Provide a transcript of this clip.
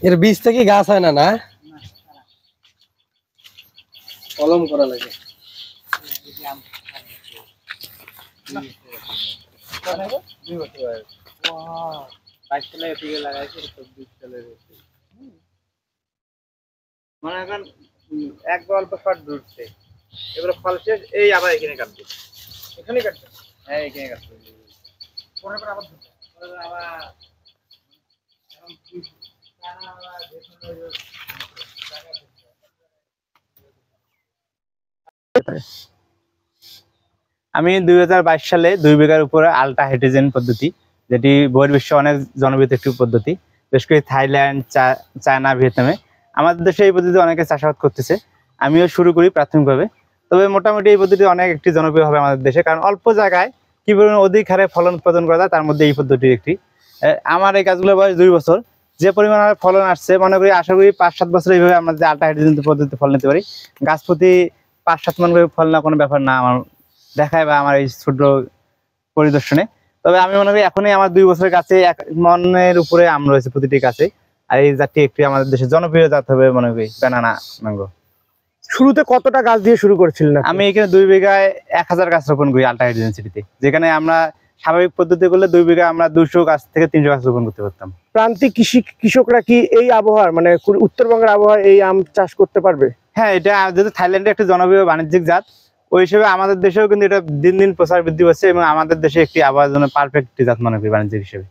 এর বীজ থেকে গাছ হয় না, না কলম করা লাগে। মানে এখন এক অল্প শট ধরছে, এগুলো ফল শেষ, এই আবার এখানে কাটবে, এখানে কাটবে, হ্যাঁ এখানে কাটবে, পরে আবার ধরবে, পরে আবার আমি 2022 সালে 2 বিঘার উপরে আলট্রা হাইড্রোজেন পদ্ধতি, যেটি বহির্বিশ্বে অনেক জনপ্রিয় একটি পদ্ধতি, বিশেষ করে থাইল্যান্ড, চায়না, ভিয়েতনামে। আমাদের দেশে এই পদ্ধতি অনেকে চাষাবাদ করতেছে, আমিও শুরু করি প্রাথমিকভাবে। তবে মোটামুটি এই পদ্ধতি অনেক একটি জনপ্রিয় হবে আমাদের দেশে, কারণ অল্প জায়গায় কি পরিমাণ অধিক হারে ফলন উৎপাদন করা যায়, তার মধ্যে এই পদ্ধতি একটি। আমার এই গাছগুলোর বয়স 2 বছর, যে পরিমাণ ফলন আসছে মনে করি আশা করি 5-7 বছর এইভাবে আমরা যে আলট্রা হাইড্রোজেন পদ্ধতিতে ফল নিতে পারি। গাছ প্রতি 5-7 মন করে ফল না কোনো ব্যাপার না আমার দেখায় বা আমার এই ছোট পরিদর্শনে। তবে আমি মনে করি এখনই আমার 2 বছরের কাছে 1 মনের উপরে আম রয়েছে প্রতিটি গাছে। আর এই জাতটি একটি আমাদের দেশে জনপ্রিয় জাত হবে মনে করি, ব্যানানা ম্যাঙ্গো। শুরুতে কতটা গাছ দিয়ে শুরু করেছিলেন? আমি এখানে 2 বিঘায় 1000 গাছ রোপণ করি আলট্রা হাইড্রোজেন সিটিতে, যেখানে আমরা স্বাভাবিক পদ্ধতি করলে 2 বিঘা আমরা 200 গাছ থেকে 300 গাছ রোপণ করতে পারতাম। প্রান্তিক কৃষকরা কি এই আবহাওয়ার মানে উত্তরবঙ্গের আবহাওয়ায় এই আম চাষ করতে পারবে? হ্যাঁ, এটা যেহেতু থাইল্যান্ডের একটা জনপ্রিয় বাণিজ্যিক জাত, ওই হিসেবে আমাদের দেশেও কিন্তু এটা দিন দিন প্রসার বৃদ্ধি পাচ্ছে এবং আমাদের দেশে একটি আবহাওয়ার জন্য পারফেক্ট জাত মনে করি বাণিজ্যিক হিসেবে।